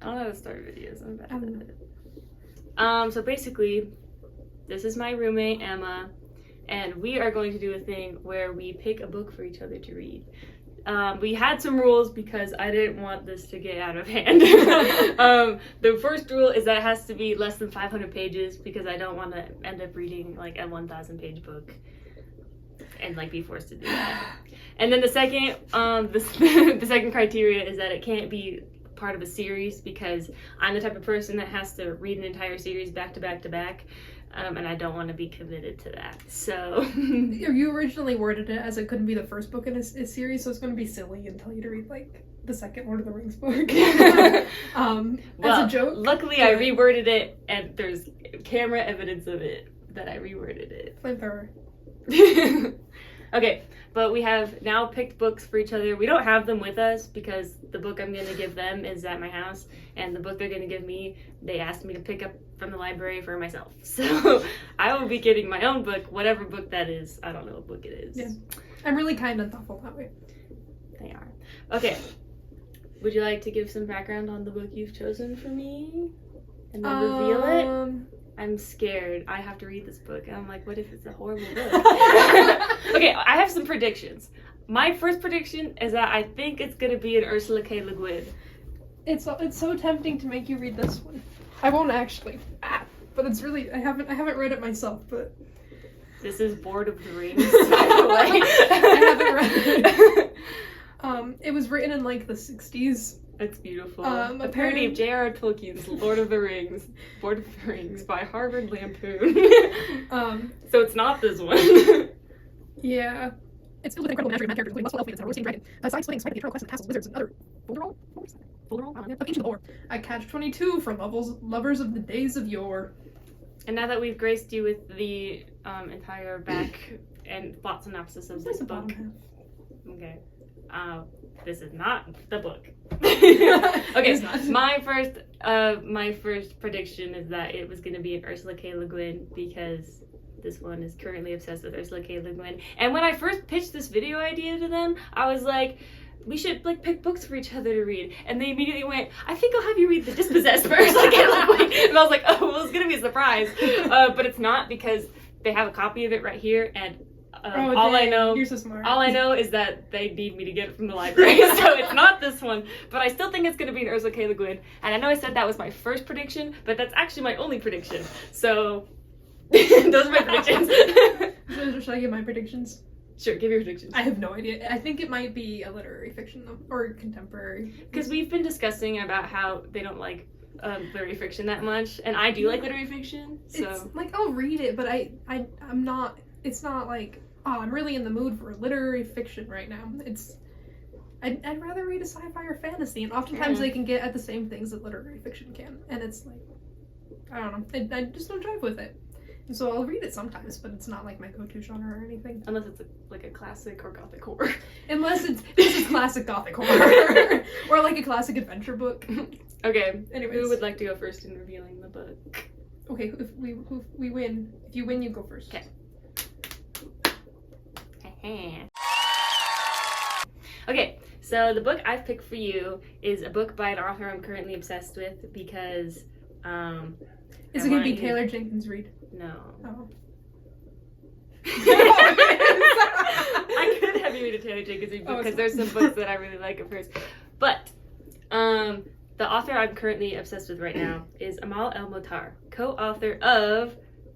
I don't know how to start videos. I'm bad at it. So basically, this is my roommate, Emma, and we are going to do a thing where we pick a book for each other to read. We had some rules because I didn't want this to get out of hand. The first rule is that it has to be less than 500 pages because I don't want to end up reading like a 1,000-page book and like be forced to do that. And then the second, the second criteria is that it can't be part of a series because I'm the type of person that has to read an entire series back to back to back. And I don't want to be committed to that. So you originally worded it as it couldn't be the first book in a series, so it's going to be silly and tell you to read like the second Lord of the Rings book. Well, as a joke. Luckily, I reworded it, and there's camera evidence of it that I reworded it. Flamethrower. Okay, but we have now picked books for each other. We don't have them with us because the book I'm going to give them is at my house, and the book they're going to give me, they asked me to pick up from the library for myself. So I will be getting my own book, whatever book that is. I don't know what book it is. Yeah. I'm really kind and thoughtful that way. They are. Okay. Would you like to give some background on the book you've chosen for me? And then reveal it? I'm scared. I have to read this book. And I'm like, what if it's a horrible book? Okay, I have some predictions. My first prediction is that I think it's going to be an Ursula K. Le Guin. It's so tempting to make you read this one. I won't actually. But it's really, I haven't read it myself, but... This is Board of the Rings, by the way. I haven't read it. It was written in like the 60s. That's beautiful. A parody of J.R.R. Tolkien's Lord of the Rings, Board of the Rings by Harvard Lampoon. So it's not this one. Yeah. It's filled with incredible menagerie of mad characters, including lustful elf maidens and a royal-stained dragon. Besides splitting the eternal quests of castles, wizards, and other folderol of ancient lore. A catch-22 for lovers of the days of yore. And now that we've graced you with the entire back and plot synopsis of this book. Okay. This is not the book. Okay, my first prediction is that it was going to be an Ursula K. Le Guin because this one is currently obsessed with Ursula K. Le Guin. And when I first pitched this video idea to them, I was like, we should like pick books for each other to read. And they immediately went, I think I'll have you read The Dispossessed for Ursula K. Le Guin. And I was like, oh, well, it's going to be a surprise. But it's not because they have a copy of it right here and all I know is that they need me to get it from the library, so it's not this one. But I still think it's going to be an Ursula K. Le Guin. And I know I said that was my first prediction, but that's actually my only prediction. So those are my predictions. Should I give my predictions? Sure, give your predictions. I have no idea. I think it might be a literary fiction though, or contemporary. Because we've been discussing about how they don't like literary fiction that much, and I do like literary fiction. So it's like I'll read it, but I'm not. It's not like, oh, I'm really in the mood for literary fiction right now. I'd rather read a sci-fi or fantasy, and oftentimes they can get at the same things that literary fiction can, and it's like, I don't know, I just don't jive with it. And so I'll read it sometimes, but it's not like my go-to genre or anything. Unless it's like a classic or gothic horror. Unless this is classic gothic horror. Or like a classic adventure book. Okay, anyways. Who would like to go first in revealing the book? Okay, if we win. If you win, you go first. Okay. Okay, so the book I've picked for you is a book by an author I'm currently obsessed with because is it going to be Taylor Jenkins Reid? No. Oh. I could have you read a Taylor Jenkins Reid book because there's some books that I really like of hers. But the author I'm currently obsessed with right now is Amal El-Mohtar, co-author of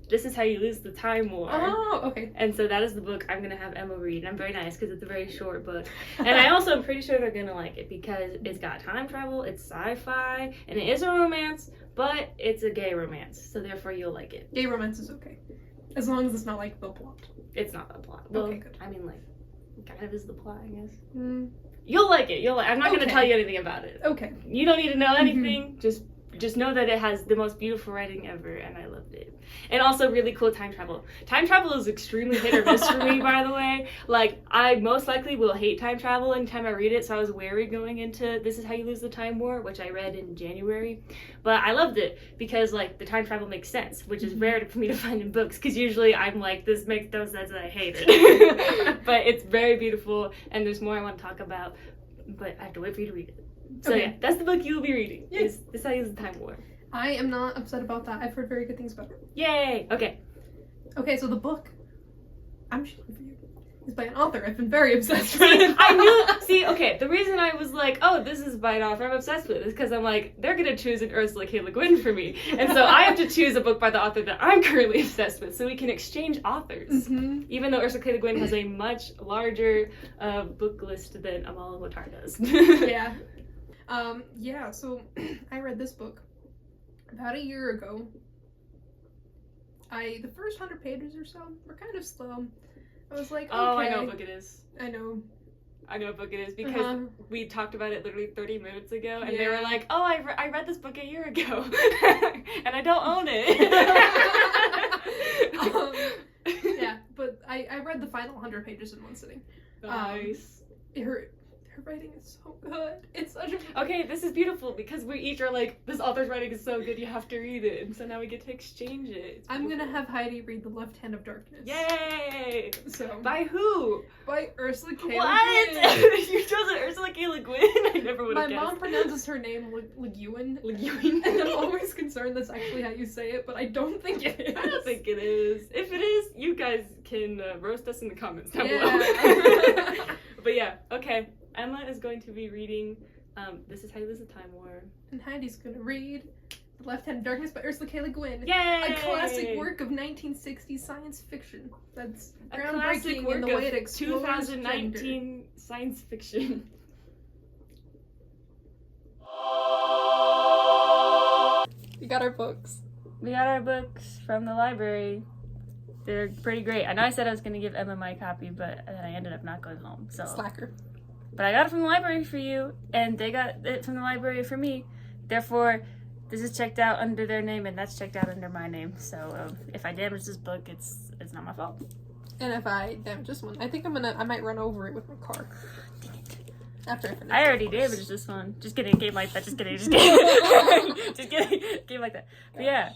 This Is How You Lose the Time War. Oh, okay. And so that is the book I'm going to have Emma read. And I'm very nice because it's a very short book. And I also am pretty sure they're going to like it because it's got time travel, it's sci-fi, and it is a romance, but it's a gay romance. So therefore you'll like it. Gay romance is okay. As long as it's not like the plot. It's not the plot. Well, okay, good. I mean, like, kind of is the plot, I guess. Mm. You'll like it. I'm not going to tell you anything about it. Okay. You don't need to know anything. Just know that it has the most beautiful writing ever, and I loved it. And also really cool time travel. Time travel is extremely hit or miss for me, by the way. Like, I most likely will hate time travel anytime I read it, so I was wary going into This Is How You Lose the Time War, which I read in January. But I loved it because, like, the time travel makes sense, which is rare for me to find in books, because usually I'm like, this makes no sense and I hate it. But it's very beautiful, and there's more I want to talk about, but I have to wait for you to read it. So Okay. yeah, that's the book you will be reading. Yeah. Is This How You Use the Time War. I am not upset about that. I've heard very good things about it. Yay! Okay. Okay, so the book I'm choosing for you is by an author I've been very obsessed with. I knew. See, okay. The reason I was like, "Oh, this is by an author I'm obsessed with," is because I'm like, they're gonna choose an Ursula K. Le Guin for me, and so I have to choose a book by the author that I'm currently obsessed with, so we can exchange authors. Mm-hmm. Even though Ursula K. Le Guin has a much larger book list than Amala Lotar does. Yeah. Yeah. So I read this book about a year ago. The first 100 pages or so were kind of slow. I was like, okay. Oh, I know what book it is. I know. I know what book it is because we talked about it literally 30 minutes ago, and they were Yeah. like, "Oh, I read this book a year ago, and I don't own it." Yeah, but I read the final 100 pages in one sitting. Nice. Her writing is so good. It's such a Okay, this is beautiful because we each are like, this author's writing is so good, you have to read it, and so now we get to exchange it. It's I'm beautiful. gonna have Heidi read The Left Hand of Darkness. Yay! So By who? by Ursula K. Le What? Guin. You chose an Ursula K. Le Guin? I never would My have guessed. mom pronounces her name Le Guin. Le Guin. And I'm always concerned that's actually how you say it, but I don't think it is. I don't think it is. If it is, you guys can roast us in the comments down Yeah. below. But yeah, okay. Emma is going to be reading This Is How You Lose the Time War. And Heidi's gonna read The Left Hand of Darkness by Ursula K. Le Guin. Yay! A classic work of 1960s science fiction that's A classic groundbreaking work in the way of it explores 2019 science fiction. We got our books. We got our books from the library. They're pretty great. I know I said I was going to give Emma my copy, but then I ended up not going home. So, Slacker. but I got it from the library for you, and they got it from the library for me. Therefore, this is checked out under their name, and that's checked out under my name. So if I damage this book, it's not my fault. And if I damage this one, I think I might run over it with my car. Dang it. After I finish. I already damaged this one. Just kidding. Game like that. Just kidding. Just kidding. Just kidding. Game like that. But yeah.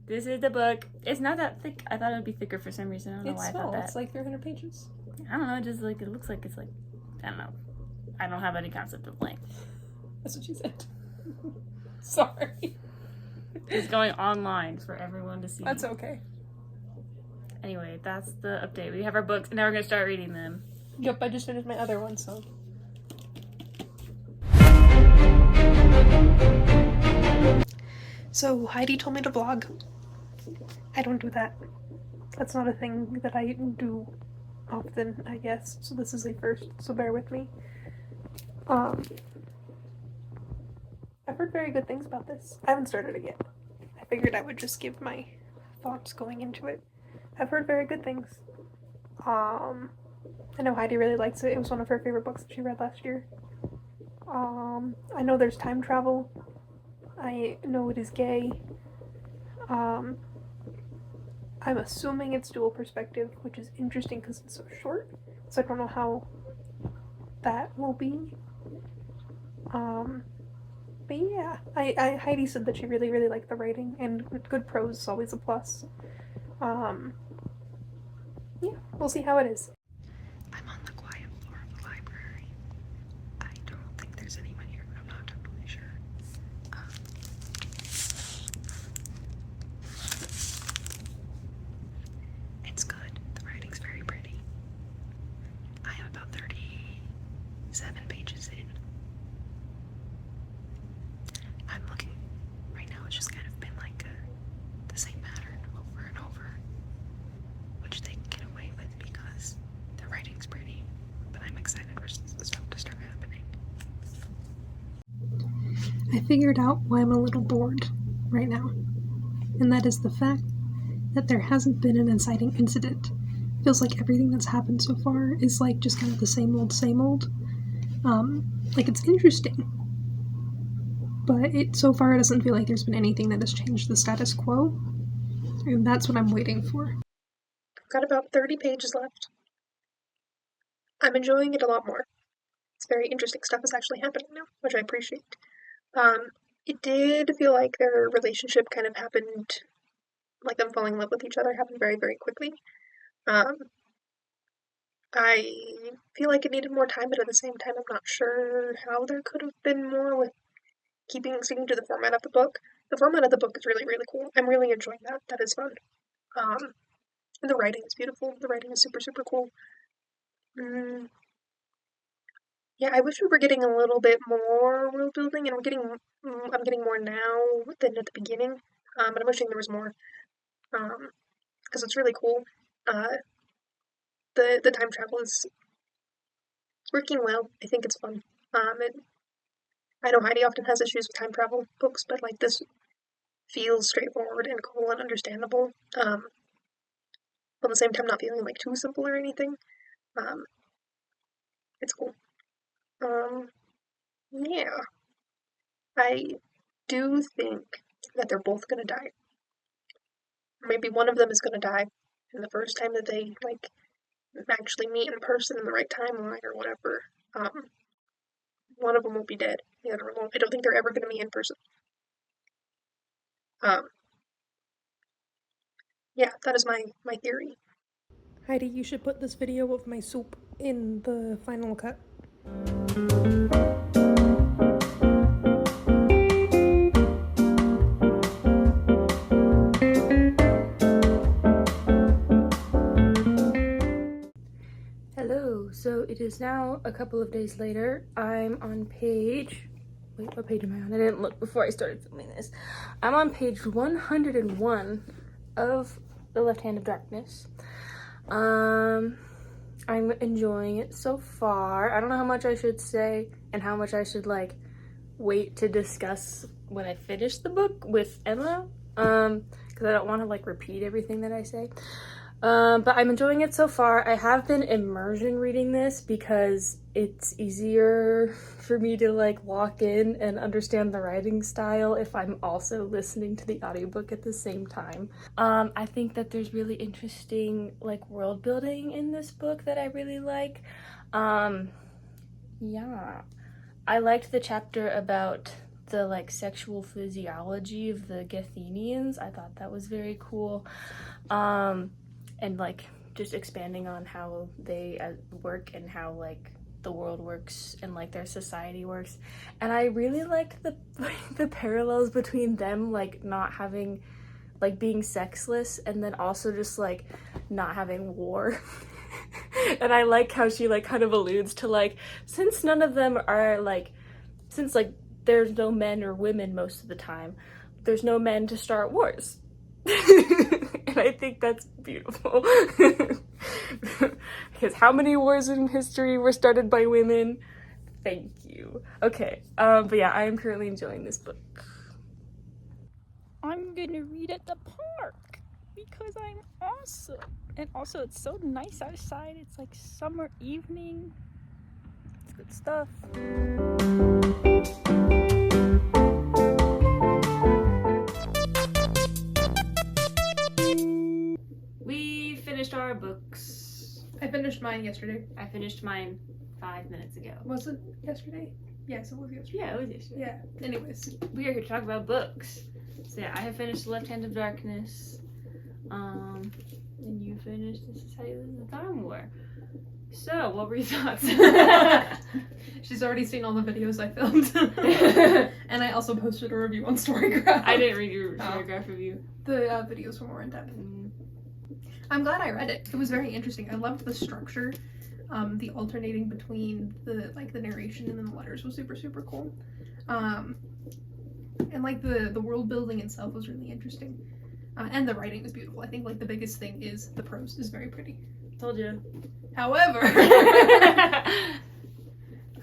This is the book. It's not that thick. I thought it would be thicker for some reason. I don't know why I thought that. It's like 300 pages. I don't know. Just like it looks like it's like I don't know. I don't have any concept of length. That's what she said. Sorry. It's going online for everyone to see. That's okay. Anyway, that's the update. We have our books, and now we're gonna start reading them. Yep, I just finished my other one, so. So Heidi told me to vlog. I don't do that. That's not a thing that I do often, I guess. So this is a first, so bear with me. I've heard very good things about this. I haven't started it yet. I figured I would just give my thoughts going into it. I've heard very good things. I know Heidi really likes it. It was one of her favorite books that she read last year. I know there's time travel. I know it is gay. I'm assuming it's dual perspective, which is interesting because it's so short. So I don't know how that will be. But yeah, Heidi said that she really, really liked the writing, and good prose is always a plus. Yeah, we'll see how it is. I'm on the quiet floor of the library. I don't think there's anyone here, but I'm not totally sure. It's good. The writing's very pretty. I am about 37 pages in. I'm looking right now. It's just kind of been like the same pattern over and over, which they get away with because the writing's pretty. But I'm excited for the stuff to start happening. I figured out why I'm a little bored right now, and that is the fact that there hasn't been an inciting incident. Feels like everything that's happened so far is like just kind of the same old, same old. Like it's interesting, but so far it doesn't feel like there's been anything that has changed the status quo, and that's what I'm waiting for. I've got about 30 pages left. I'm enjoying it a lot more. It's very interesting stuff is actually happening now, which I appreciate. It did feel like their relationship kind of happened, like them falling in love with each other happened very, very quickly. I feel like it needed more time, but at the same time, I'm not sure how there could have been more with sticking to the format of the book. The format of the book is really, really cool. I'm really enjoying that. That is fun. The writing is beautiful. The writing is super, super cool. Mm, yeah, I wish we were getting a little bit more world building, and I'm getting more now than at the beginning. But I'm wishing there was more. Because it's really cool. Uh, the time travel is working well. I think it's fun. I know Heidi often has issues with time travel books, but like this feels straightforward and cool and understandable. But at the same time, not feeling like too simple or anything. Um, it's cool. Yeah, I do think that they're both gonna die. Maybe one of them is gonna die, and the first time that they like actually meet in person in the right timeline or whatever, one of them will be dead. The other one won't. I don't think they're ever gonna meet in person. Um, yeah, that is my theory. Heidi, you should put this video of my soup in the final cut. Hello, so it is now a couple of days later. I'm on page... Wait, what page am I on? I didn't look before I started filming this. I'm on page 101 of The Left Hand of Darkness. I'm enjoying it so far. I don't know how much I should say and how much I should like wait to discuss when I finish the book with Emma, because I don't want to like repeat everything that I say. But I'm enjoying it so far. I have been immersion reading this because it's easier for me to like walk in and understand the writing style if I'm also listening to the audiobook at the same time. I think that there's really interesting like world building in this book that I really like. Yeah. I liked the chapter about the like sexual physiology of the Gethenians. I thought that was very cool. And like just expanding on how they work and how like the world works and like their society works. And I really liked the parallels between them like not having like being sexless and then also just like not having war. And I like how she like kind of alludes to like since none of them are like since like there's no men or women most of the time, there's no men to start wars. And I think that's beautiful. Because how many wars in history were started by women? Thank you. Okay, but yeah, I am currently enjoying this book. I'm gonna read at the park because I'm awesome. And also it's so nice outside. It's like summer evening. It's good stuff. We finished our books. I finished mine yesterday. I finished mine 5 minutes ago. Was it yesterday? Yes, it was yesterday. Yeah, it was yesterday. Yeah. Anyways, We are here to talk about books. So yeah, I have finished The Left Hand of Darkness. And you finished This Is How You Lose the Time War. So, what were your thoughts? she's already seen all the videos I filmed, and I also posted a review on Storygraph. I didn't read your Storygraph review. The videos were more in depth. I'm glad I read it. It was very interesting. I loved the structure. The alternating between the narration and then the letters was super, super cool. And like the world building itself was really interesting. And the writing was beautiful. I think like the biggest thing is the prose is very pretty. Told you. However, I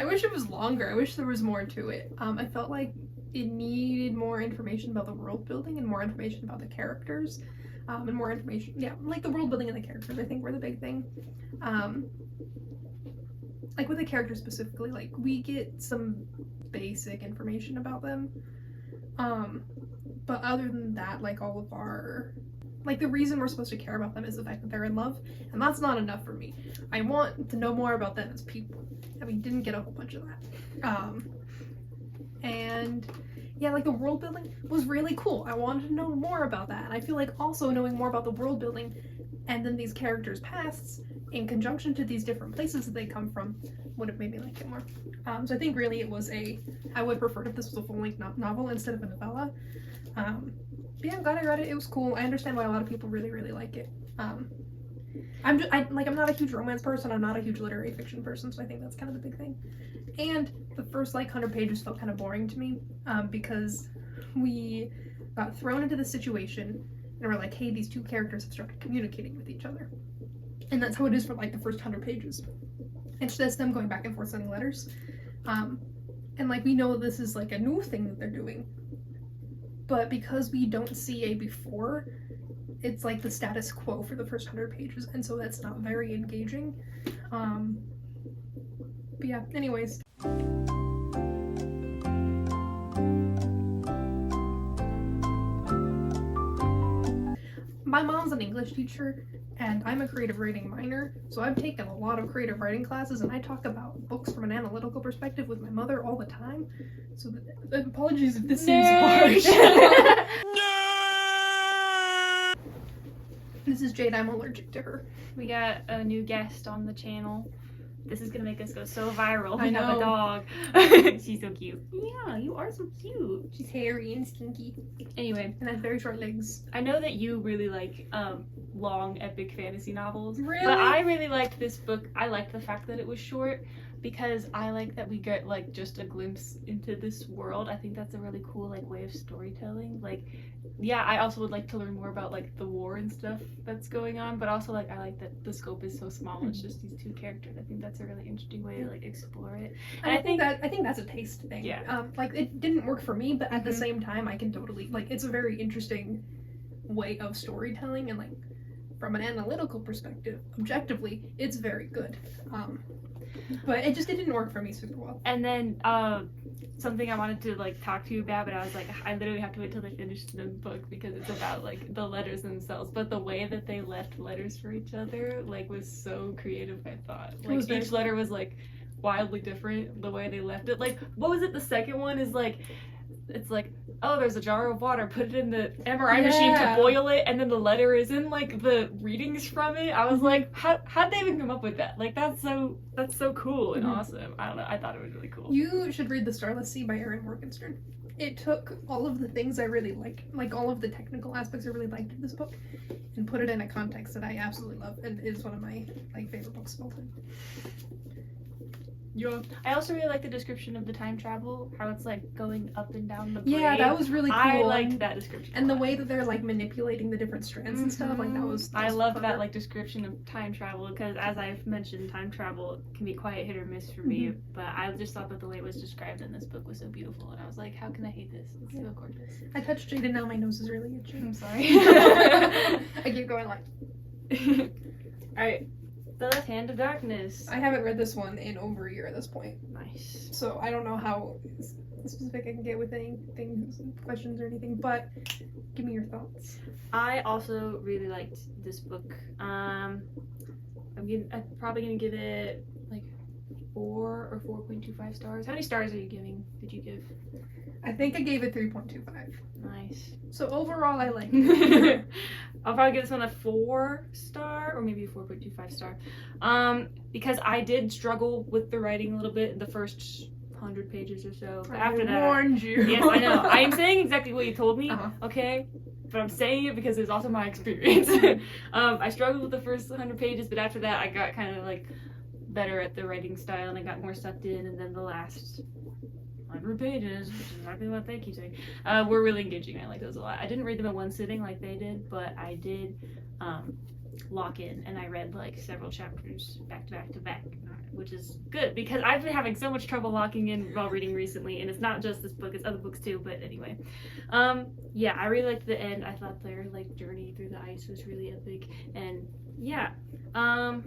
wish it was longer. I wish there was more to it. I felt like it needed more information about the world building and more information about the characters. And more information, yeah, like the world building and the characters, I think were the big thing. Like with the characters specifically, like we get some basic information about them. But other than that, like all of our, like the reason we're supposed to care about them is the fact that they're in love, and that's not enough for me. I want to know more about them as people, and we didn't get a whole bunch of that. And yeah, like the world building was really cool. I wanted to know more about that, and I feel like also knowing more about the world building and then these characters' pasts in conjunction to these different places that they come from would have made me like it more. So I think really it was I would prefer if this was a full-length novel instead of a novella. But yeah, I'm glad I read it. It was cool. I understand why a lot of people really, really like it. I'm not a huge romance person. I'm not a huge literary fiction person, so I think that's kind of the big thing. And the first 100 pages felt kind of boring to me because we got thrown into this situation and we're like, hey, these two characters have started communicating with each other. And that's how it is for the first 100 pages. It's just them going back and forth sending letters. And we know this is a new thing that they're doing. But because we don't see a before, it's the status quo for the first 100 pages. And so that's not very engaging. But yeah, anyways. My mom's an English teacher, and I'm a creative writing minor, so I've taken a lot of creative writing classes, and I talk about books from an analytical perspective with my mother all the time. So apologies if this seems harsh. This is Jade. I'm allergic to her. We got a new guest on the channel. This is gonna make us go so viral. I We have a know. dog. She's so cute. Yeah, you are so cute. She's hairy and stinky, Anyway, and has very short legs. I know that you really like long epic fantasy novels. Really? But I really liked this book. I liked the fact that it was short because I like that we get just a glimpse into this world. I think that's a really cool way of storytelling. Yeah, I also would like to learn more about the war and stuff that's going on, but also I like that the scope is so small. It's just these two characters. I think that's a really interesting way to explore it. And I think that's a taste thing. Yeah. It didn't work for me, but at the same time, I can totally it's a very interesting way of storytelling, and from an analytical perspective, objectively, it's very good. But it didn't work for me super well. And then something I wanted to talk to you about, but I was I literally have to wait till they finish the book because it's about the letters themselves. But the way that they left letters for each other was so creative. I thought each letter was wildly different. The way they left it, what was it? The second one is it's oh, there's a jar of water, put it in the MRI machine to boil it, and then the letter is in the readings from it. I was how'd they even come up with that? That's so cool and awesome. I don't know, I thought it was really cool. You should read The Starless Sea by Erin Morgenstern. It took all of the things I really liked, all of the technical aspects I really liked in this book, and put it in a context that I absolutely love, and is one of my favorite books of all time. Yeah. I also really like the description of the time travel, how it's going up and down the brain. Yeah, that was really cool. I liked that description. And the way that they're manipulating the different strands and stuff, that was I love clever. that description of time travel because, as I've mentioned, time travel can be quite hit or miss for me. But I just thought that the way it was described in this book was so beautiful, and I was how can I hate this? It's so gorgeous. I touched Jade and now my nose is really itchy. I'm sorry. I keep going All right. The Left Hand of Darkness. I haven't read this one in over a year at this point. Nice. So I don't know how specific I can get with anything, questions or anything, but give me your thoughts. I also really liked this book. I'm probably gonna give it 4 or 4.25 stars. How many stars are you giving? Did you give? I think I gave it 3.25. Nice. So overall, I like it. I'll probably give this one a 4-star or maybe a 4.25 star. Because I did struggle with the writing a little bit in the first 100 pages or so. But after that, I warned you. Yes, I know. I am saying exactly what you told me. Uh-huh. Okay. But I'm saying it because it's also my experience. I struggled with the first 100 pages, but after that, I got kind of better at the writing style and I got more sucked in. And then the last 100 pages, which is exactly what they keep saying, were really engaging. I like those a lot. I didn't read them in one sitting like they did, but I did lock in and I read several chapters back to back to back, which is good because I've been having so much trouble locking in while reading recently, and it's not just this book, it's other books too. But anyway, yeah, I really liked the end. I thought their journey through the ice was really epic, and yeah, I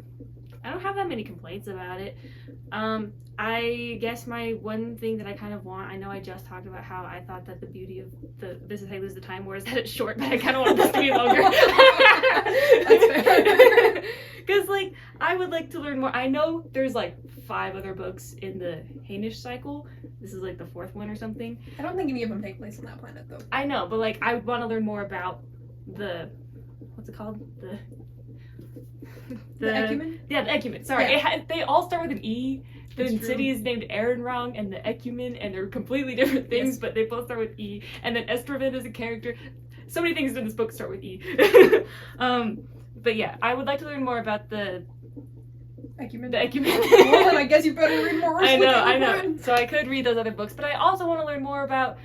don't have that many complaints about it. I guess my one thing that I kind of want, I know I just talked about how I thought that the beauty of This Is How You Lose the Time War is that it's short, but I kind of want this to be longer. Because, I would like to learn more. I know there's, 5 other books in the Hainish cycle. This is, the 4th one or something. I don't think any of them take place on that planet, though. I know, but, I would want to learn more about what's it called? The Ecumen? Yeah, the Ecumen. Sorry, Yeah. they all start with an E. The It's true. city is named Ehrenraum and the Ecumen, and they're completely different things, Yes. but they both start with E. And then Estraven is a character. So many things in this book start with E. But yeah, I would like to learn more about the Ecumen. Ecumen. Well, then I guess you better read more. I know. So I could read those other books, but I also want to learn more about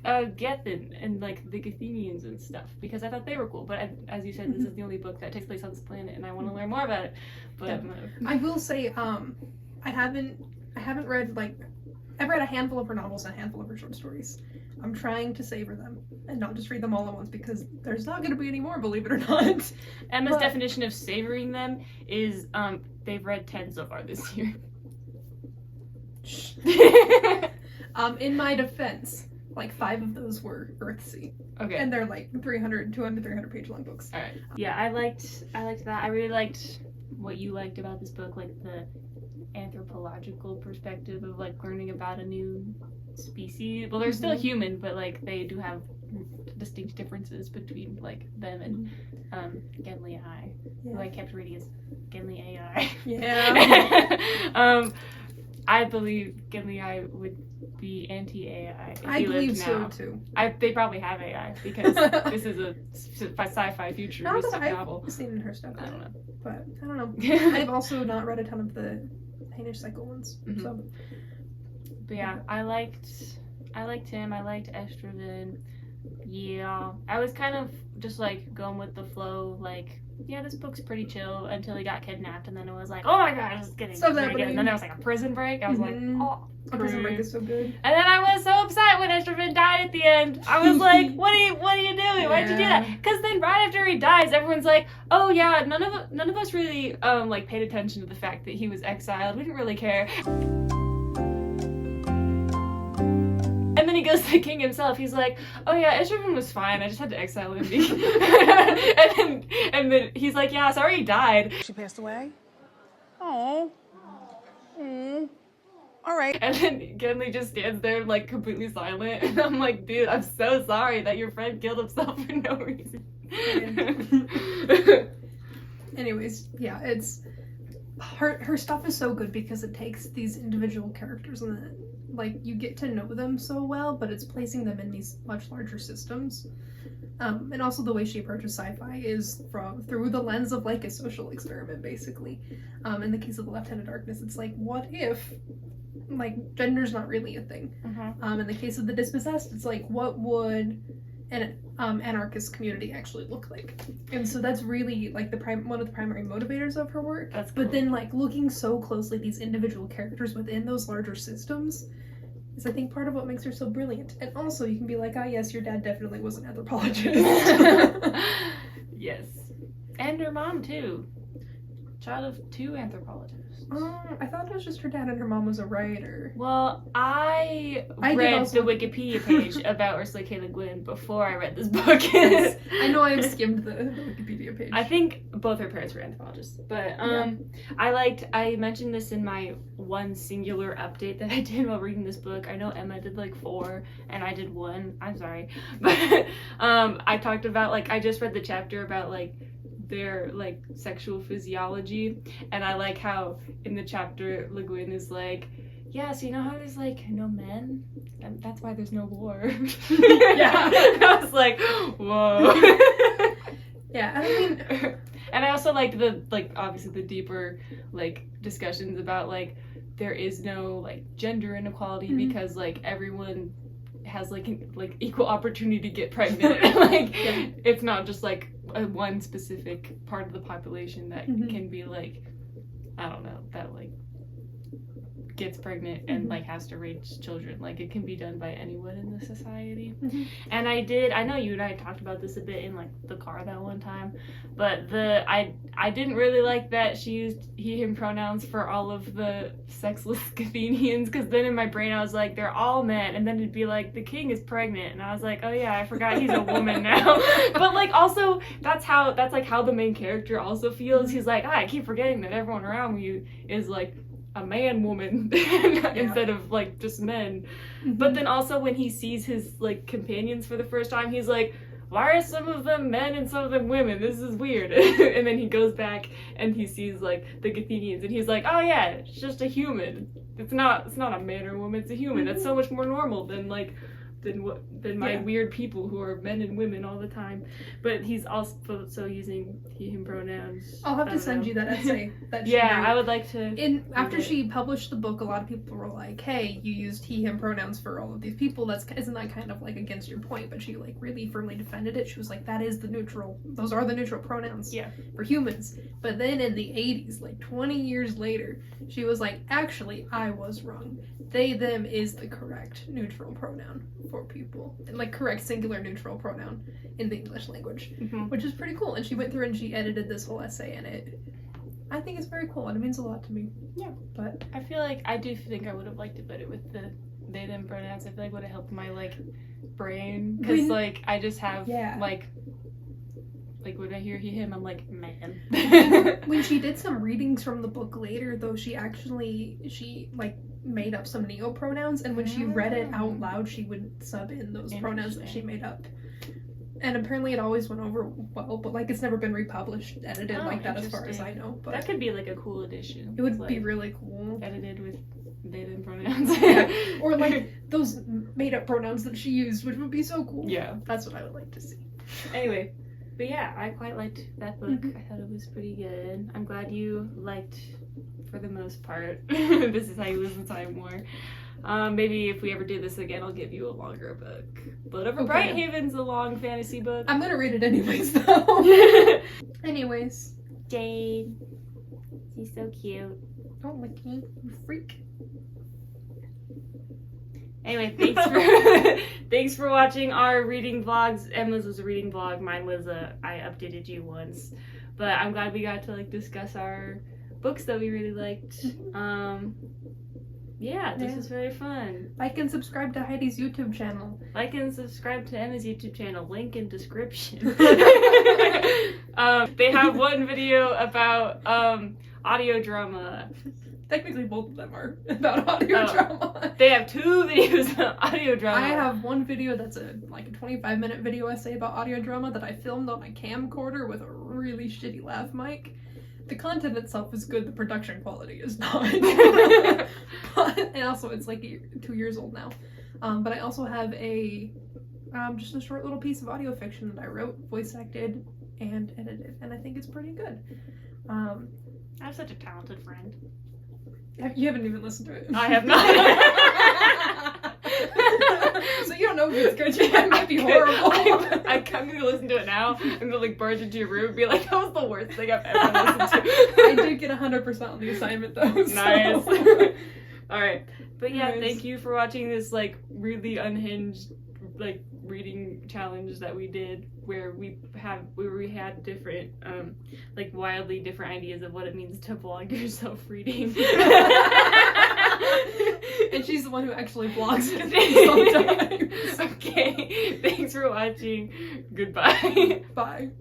Gethin and like the Gathenians and stuff, because I thought they were cool. But as you said, this is the only book that takes place on this planet, and I want to learn more about it. But I will say, I haven't read I've read a handful of her novels and a handful of her short stories. I'm trying to savor them and not just read them all at once, because there's not going to be any more, believe it or not. Emma's definition of savoring them is they've read 10 so far this year. In my defense, 5 of those were Earthsea. Okay. And they're 200 to 300 page long books. Alright. Yeah, I liked that. I really liked what you liked about this book, the anthropological perspective of learning about a new species. Well, they're still human, but they do have distinct differences between them and Genli I, who I kept reading as Genli AI. Yeah. I believe Genli I would be anti-AI if I he believe lived now. so too. They probably have AI, because this is a sci-fi futuristic novel. I've seen her stuff. I don't know. But I don't know. I've also not read a ton of the Danish cycle ones. Mhm. So. But yeah, I liked him. I liked Estraven. Yeah, I was kind of just going with the flow. Yeah, this book's pretty chill until he got kidnapped, and then it was oh my god, this is getting So very good. happening. And then there was a prison break. I was oh. A Prison Break is so good. And then I was so upset when Estraven died at the end. I was like, what are you doing? Why'd you do that? Because then right after he dies, everyone's like, oh yeah, none of us really paid attention to the fact that he was exiled. We didn't really care. And then he goes to the king himself. He's like, oh yeah, Estraven was fine. I just had to exile him. and then he's like, yeah, sorry he died. She passed away? Oh. All right. And then Genli just stands there completely silent. And I'm like, dude, I'm so sorry that your friend killed himself for no reason. Anyways, yeah, it's her stuff is so good because it takes these individual characters and you get to know them so well, but it's placing them in these much larger systems. And also the way she approaches sci-fi is through the lens of a social experiment, basically. In the case of The Left-Handed Darkness, it's what if gender's not really a thing. In the case of The Dispossessed, it's what would an anarchist community actually look like? And so that's really one of the primary motivators of her work. That's cool. But then looking so closely at these individual characters within those larger systems is, I think, part of what makes her so brilliant. And also you can be yes, your dad definitely was an anthropologist. Yes. And her mom too. Child of 2 anthropologists. I thought it was just her dad and her mom was a writer. Well, I read the Wikipedia page about Ursula K. Le Guin before I read this book. I know I've skimmed the Wikipedia page. I think both her parents were anthropologists. But I mentioned this in my one singular update that I did while reading this book. I know Emma did 4 and I did 1. I'm sorry. But I talked about I just read the chapter about their sexual physiology, and I like how in the chapter Le Guin is yeah, so you know how there's no men, and that's why there's no war. Yeah. I was whoa. Yeah, I mean, and I also liked the obviously the deeper discussions about there is no gender inequality because everyone has equal opportunity to get pregnant. It's not just one specific part of the population that can be I don't know, that gets pregnant and has to raise children. It can be done by anyone in the society. And I know you and I talked about this a bit in the car that one time, but I didn't really like that she used he him pronouns for all of the sexless Gathenians, because then in my brain I was they're all men, and then it'd be the king is pregnant, and I was oh yeah, I forgot he's a woman now. But also that's how the main character also feels. He's I keep forgetting that everyone around me is a man woman instead of just men. But then also when he sees his companions for the first time, he's why are some of them men and some of them women? This is weird. And then he goes back and he sees like the Gathenians and he's like, oh yeah, it's just a human. It's not a man or woman, it's a human. That's so much more normal than like than my weird people who are men and women all the time. But he's also using he, him pronouns. I'll have to send you that essay. That she yeah, wrote. I would like to. After she published the book, a lot of people were like, "Hey, you used he, him pronouns for all of these people. Isn't that kind of like against your point?" But she like really firmly defended it. She was like, "That is the neutral. Those are the neutral pronouns for humans." But then in the 80s, like 20 years later, she was like, "Actually, I was wrong. They, them is the correct neutral pronoun for people, and like correct singular neutral pronoun in the English language," which is pretty cool. And she went through and she edited this whole essay, and I think it's very cool, and it means a lot to me. Yeah, but I feel like I do think I would have liked to put it with the they them pronouns. I feel like would have helped my like brain because like I just have like when I hear he him, I'm like, man. When she did some readings from the book later, though, she like made up some neo pronouns, and when she read it out loud, she would sub in those pronouns that she made up. And apparently it always went over well, but like it's never been republished, edited like that as far as I know. But that could be like a cool addition. It would be really cool. Edited with they them pronouns. Or like those made up pronouns that she used, which would be so cool. Yeah. That's what I would like to see. Anyway. But yeah, I quite liked that book. I thought it was pretty good. I'm glad you liked, for the most part. This is how you lose the time more. Maybe if we ever do this again, I'll give you a longer book. Blood Over Bright Haven's a long fantasy book. I'm gonna read it anyways, though. Anyways. Jade. She's so cute. Don't lick me, you freak. Anyway, thanks for watching our reading vlogs. Emma's was a reading vlog. Mine was I updated you once. But I'm glad we got to like discuss our books that we really liked. Yeah, this was very fun. Like and subscribe to Heidi's YouTube channel. Like and subscribe to Emma's YouTube channel. Link in description. They have one video about audio drama. Technically, both of them are about audio drama. They have 2 videos about audio drama. I have one video that's a 25-minute video essay about audio drama that I filmed on a camcorder with a really shitty lav mic. The content itself is good, the production quality is not. And also, it's like 2 years old now. But I also have just a short little piece of audio fiction that I wrote, voice acted, and edited, and I think it's pretty good. I have such a talented friend. You haven't even listened to it. I have not. So you don't know if it's good. It might be horrible. I'm gonna listen to it now and then like barge into your room and be like, that was the worst thing I've ever listened to. I did get 100% on the assignment though. So. Nice. Alright. But yeah, thank you for watching this like really unhinged like reading challenge that we did where we had different like wildly different ideas of what it means to vlog yourself reading. And she's the one who actually vlogs it sometimes. Okay, thanks for watching. Goodbye. Bye.